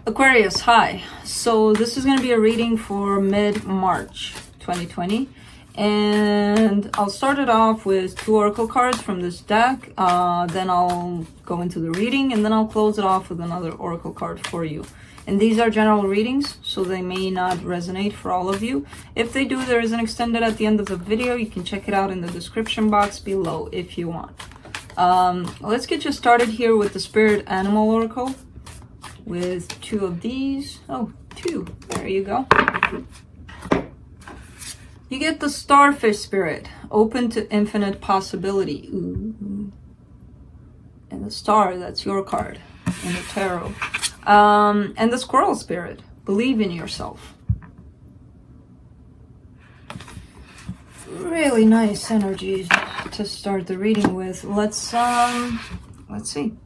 Aquarius, hi. So this is going to be a reading for mid-March 2020. And I'll start it off with 2 oracle cards from this deck. Then I'll go into the reading, and then I'll close it off with another oracle card for you. And these are general readings, so they may not resonate for all of you. If they do, there is an extended at the end of the video. You can check it out in the description box below if you want. Let's get you started here with the Spirit Animal Oracle with 2 of these. Oh, 2. There you go. You get the Starfish Spirit, open to infinite possibility. Ooh. And the Star, that's your card in the tarot. And the Squirrel Spirit, believe in yourself. Really nice energies to start the reading with. Let's see.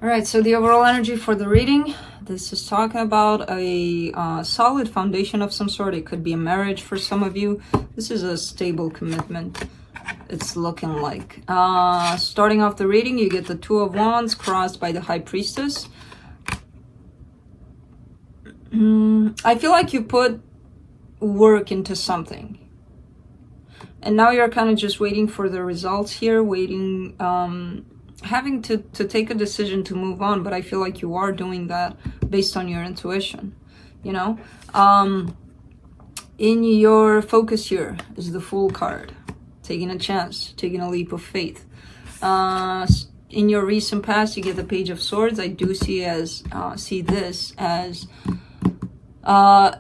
All right, so the overall energy for the reading, this is talking about a solid foundation of some sort. It could be a marriage for some of you. This is a stable commitment, it's looking like. Starting off the reading, you get the 2 of Wands crossed by the High Priestess. I feel like you put work into something. And now you're kind of just waiting for the results here, waiting... having to take a decision to move on, but I feel like you are doing that based on your intuition, you know. In your focus here is the Fool card, taking a chance, taking a leap of faith. In your recent past, you get the Page of Swords. I do see this as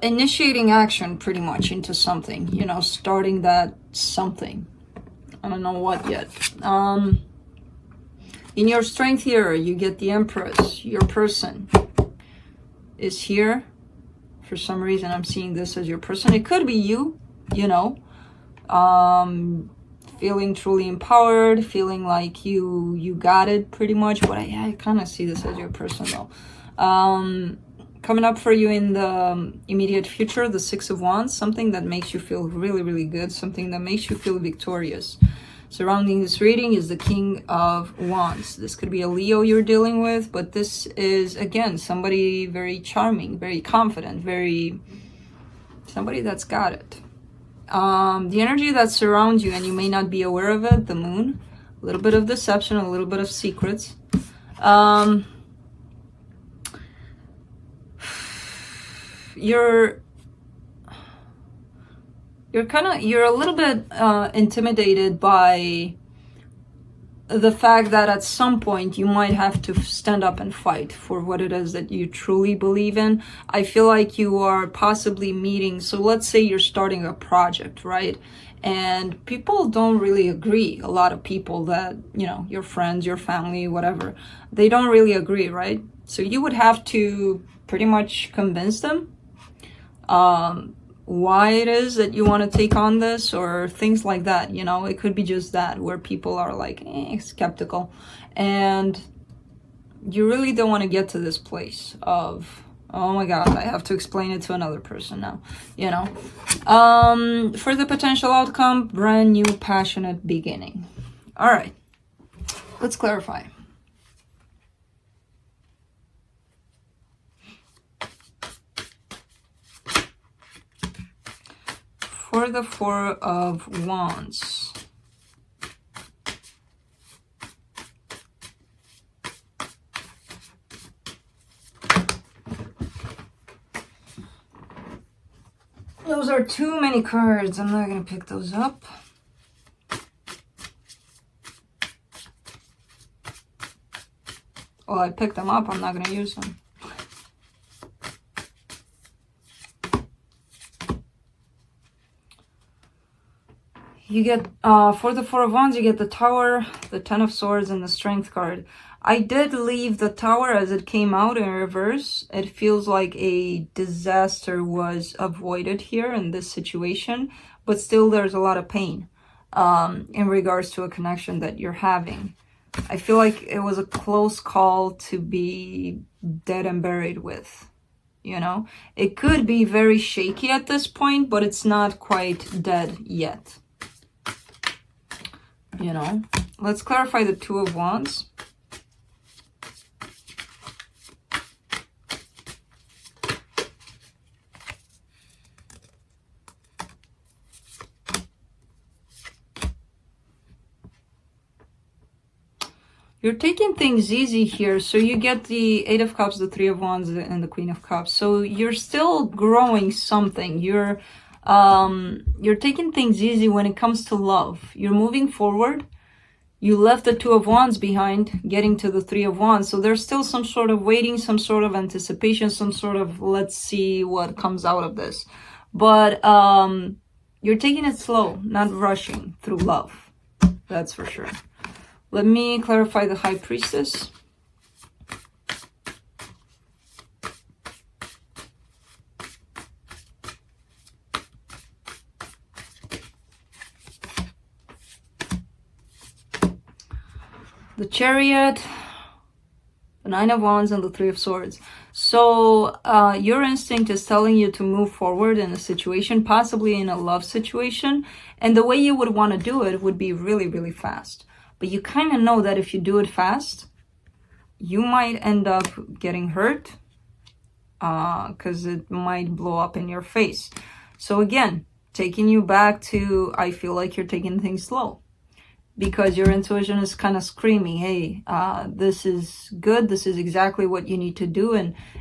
initiating action pretty much into something, you know, starting that something. I don't know what yet. In your Strength here, you get the Empress. Your person is here. For some reason, I'm seeing this as your person. It could be you, you know, feeling truly empowered, feeling like you got it pretty much. But I kind of see this as your person though. Coming up for you in the immediate future, the 6 of Wands, something that makes you feel really, really good, something that makes you feel victorious. Surrounding this reading is the King of Wands. This could be a Leo you're dealing with, but this is, again, somebody very charming, very confident, somebody that's got it. The energy that surrounds you, and you may not be aware of it, the Moon, a little bit of deception, a little bit of secrets. You're a little bit intimidated by the fact that at some point you might have to stand up and fight for what it is that you truly believe in. I feel like you are possibly meeting, so let's say you're starting a project, right? And people don't really agree. A lot of people that, you know, your friends, your family, whatever, they don't really agree, right? So you would have to pretty much convince them why it is that you want to take on this, or things like that, you know. It could be just that, where people are like skeptical, and you really don't want to get to this place of, oh my god, I have to explain it to another person now, you know. For the potential outcome, brand new passionate beginning. All right, let's clarify. For the 4 of Wands, those are too many cards. I'm not going to pick those up. Well, I picked them up. I'm not going to use them. You get, for the Four of Wands, you get the Tower, the Ten of Swords, and the Strength card. I did leave the Tower as it came out in reverse. It feels like a disaster was avoided here in this situation, but still there's a lot of pain in regards to a connection that you're having. I feel like it was a close call to be dead and buried with, you know? It could be very shaky at this point, but it's not quite dead yet. You know? Let's clarify the Two of Wands. You're taking things easy here. So you get the Eight of Cups, the Three of Wands, and the Queen of Cups. So you're still growing something. You're taking things easy when it comes to love. You're moving forward. You left the Two of Wands behind, getting to the Three of Wands. So there's still some sort of waiting, some sort of anticipation, some sort of let's see what comes out of this. But you're taking it slow, not rushing through love. That's for sure. Let me clarify the High Priestess. The Chariot, the Nine of Wands, and the Three of Swords. So your instinct is telling you to move forward in a situation, possibly in a love situation. And the way you would want to do it would be really, really fast. But you kind of know that if you do it fast, you might end up getting hurt because it might blow up in your face. So again, taking you back to, I feel like you're taking things slow because your intuition is kind of screaming, hey, this is good. This is exactly what you need to do.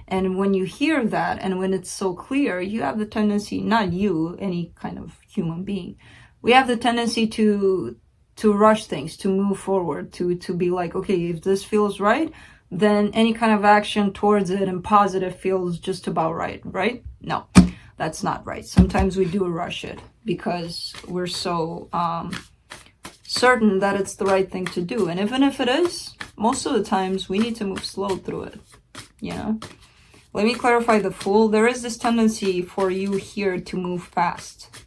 And when you hear that and when it's so clear, you have the tendency, not you, any kind of human being, we have the tendency to rush things, to move forward, to be like, okay, if this feels right, then any kind of action towards it and positive feels just about right, right? No, that's not right. Sometimes we do rush it because we're so certain that it's the right thing to do. And even if it is, most of the times we need to move slow through it, you know? Let me clarify the Fool. There is this tendency for you here to move fast.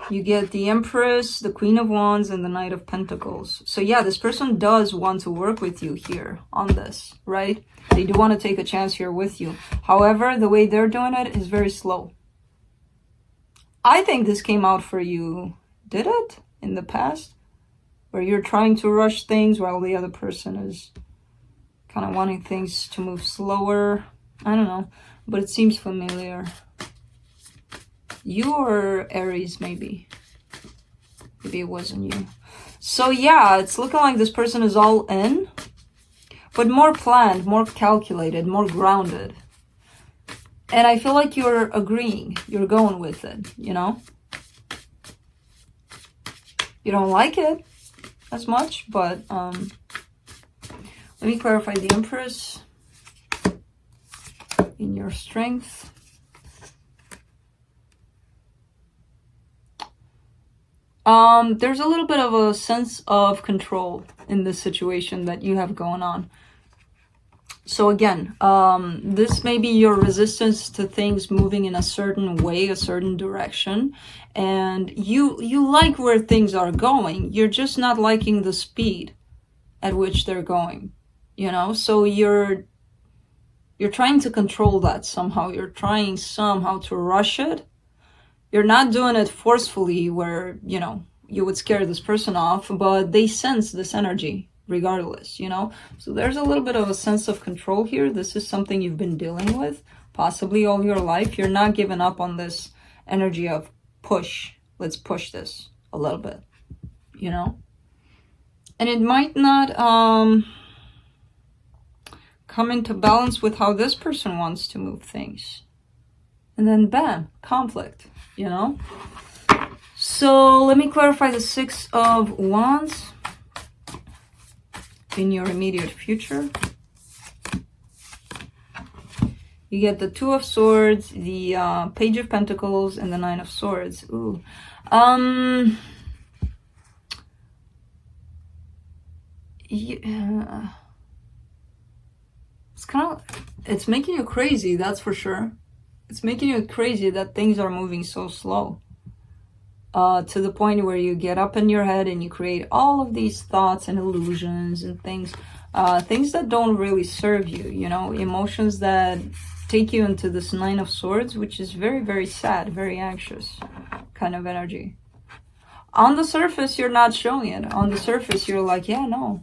You get the Empress, the Queen of Wands, and the Knight of Pentacles. So yeah, this person does want to work with you here on this, right? They do want to take a chance here with you. However, the way they're doing it is very slow. I think this came out for you, did it, in the past? Where you're trying to rush things while the other person is kind of wanting things to move slower. I don't know, but it seems familiar. You or Aries, maybe. Maybe it wasn't you. So yeah, it's looking like this person is all in, but more planned, more calculated, more grounded. And I feel like you're agreeing. You're going with it, you know? You don't like it as much, but let me clarify the Empress in your Strength. There's a little bit of a sense of control in this situation that you have going on. So again, this may be your resistance to things moving in a certain way, a certain direction, and you like where things are going. You're just not liking the speed at which they're going, you know? So you're trying to control that somehow. You're trying somehow to rush it. You're not doing it forcefully where, you know, you would scare this person off, but they sense this energy regardless, you know? So there's a little bit of a sense of control here. This is something you've been dealing with possibly all your life. You're not giving up on this energy of push. Let's push this a little bit, you know? And it might not come into balance with how this person wants to move things. And then bam, conflict, you know? So let me clarify the Six of Wands in your immediate future. You get the Two of Swords, the Page of Pentacles, and the Nine of Swords. Ooh. Yeah. It's making you crazy, that's for sure. It's making you crazy that things are moving so slow. To the point where you get up in your head and you create all of these thoughts and illusions and things. Things that don't really serve you, you know, emotions that take you into this Nine of Swords, which is very, very sad, very anxious kind of energy. On the surface, you're not showing it. On the surface, you're like, yeah, no,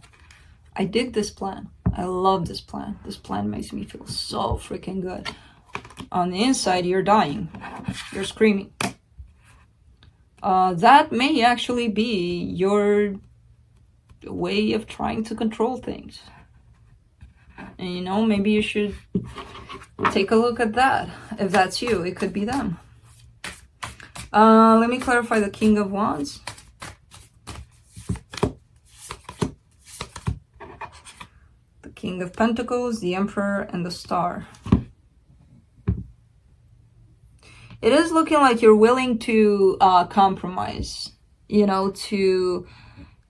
I dig this plan. I love this plan. This plan makes me feel so freaking good. On the inside, you're dying. You're screaming. That may actually be your way of trying to control things. And you know, maybe you should take a look at that. If that's you, it could be them. Let me clarify the King of Wands. The King of Pentacles, the Emperor, and the Star. It is looking like you're willing to compromise, you know,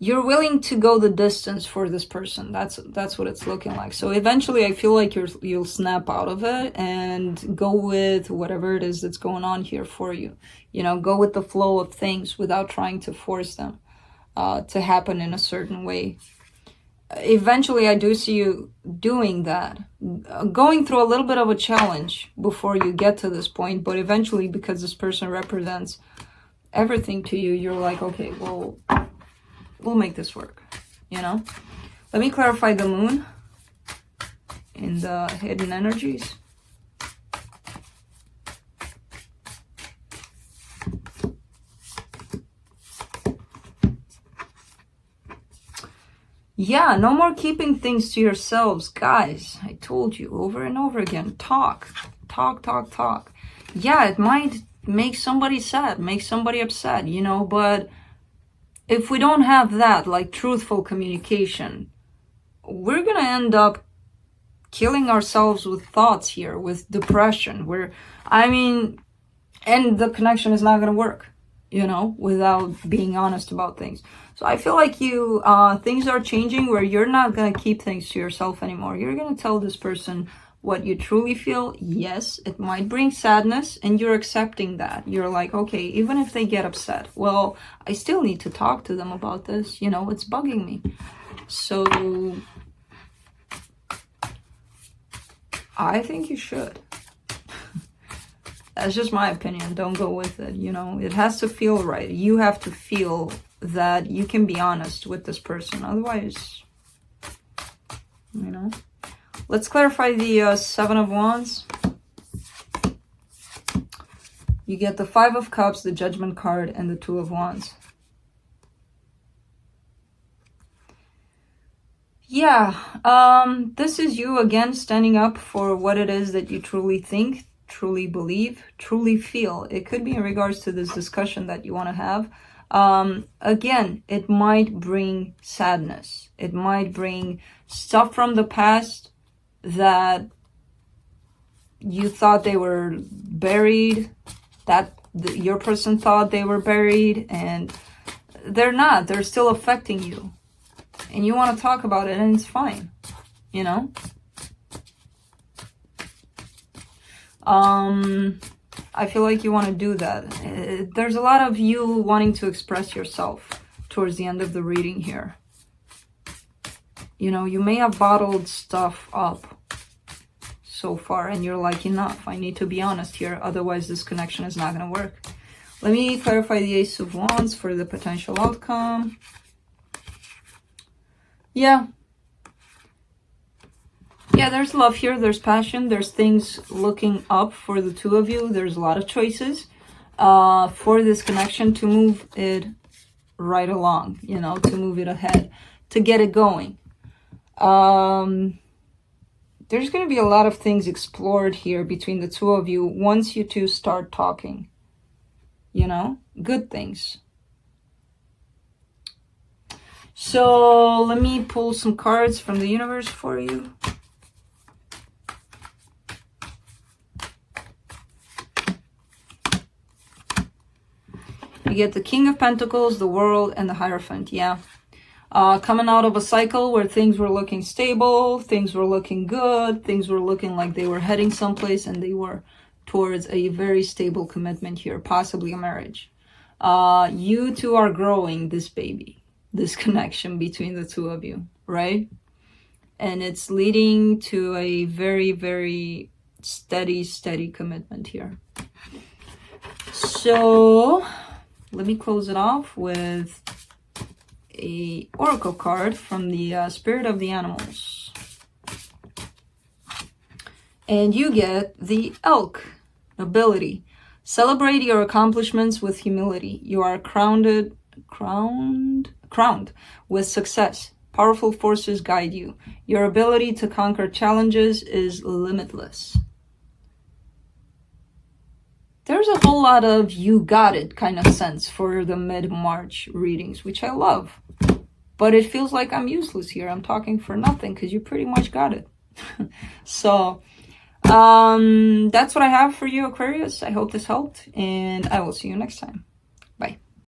you're willing to go the distance for this person. That's what it's looking like. So eventually I feel like you'll snap out of it and go with whatever it is that's going on here for you. You know, go with the flow of things without trying to force them to happen in a certain way. Eventually I do see you doing that, going through a little bit of a challenge before you get to this point, but eventually, because this person represents everything to you, you're like, okay, well, we'll make this work, you know. Let me clarify the Moon in the hidden energies. Yeah, no more keeping things to yourselves, guys. I told you over and over again. Talk. Yeah, it might make somebody sad, make somebody upset, you know, but if we don't have that, like truthful communication, we're gonna end up killing ourselves with thoughts here, with depression. And the connection is not gonna work, you know, without being honest about things. So I feel like things are changing where you're not going to keep things to yourself anymore. You're going to tell this person what you truly feel. Yes, it might bring sadness, and you're accepting that. You're like, okay, even if they get upset, well, I still need to talk to them about this. You know, it's bugging me. So I think you should. That's just my opinion. Don't go with it. You know, it has to feel right. You have to feel that you can be honest with this person. Otherwise, you know. Let's clarify the Seven of Wands. You get the Five of Cups, the Judgment card, and the Two of Wands. Yeah, this is you again standing up for what it is that you truly think, truly believe, truly feel. It could be in regards to this discussion that you want to have. Again, it might bring sadness. It might bring stuff from the past that you thought they were buried, that your person thought they were buried, and they're not. They're still affecting you. And you want to talk about it, and it's fine, you know? I feel like you want to do that. There's a lot of you wanting to express yourself towards the end of the reading here. You know, you may have bottled stuff up so far, and you're like, enough, I need to be honest here, otherwise this connection is not going to work. Let me clarify the Ace of Wands for the potential outcome. Yeah, there's love here, there's passion, there's things looking up for the two of you. There's a lot of choices for this connection to move it right along, you know, to move it ahead, to get it going. There's going to be a lot of things explored here between the two of you once you two start talking, you know, good things. So let me pull some cards from the universe for you. You get the King of Pentacles, the World, and the Hierophant. Yeah. Coming out of a cycle where things were looking stable, things were looking good, things were looking like they were heading someplace, and they were towards a very stable commitment here, possibly a marriage. You two are growing this baby, this connection between the two of you, right? And it's leading to a very, very steady commitment here. So let me close it off with a oracle card from the Spirit of the Animals. And you get the Elk. Nobility. Celebrate your accomplishments with humility. You are crowned with success. Powerful forces guide you. Your ability to conquer challenges is limitless. There's a whole lot of you got it kind of sense for the mid-March readings, which I love. But it feels like I'm useless here. I'm talking for nothing because you pretty much got it. So that's what I have for you, Aquarius. I hope this helped, and I will see you next time.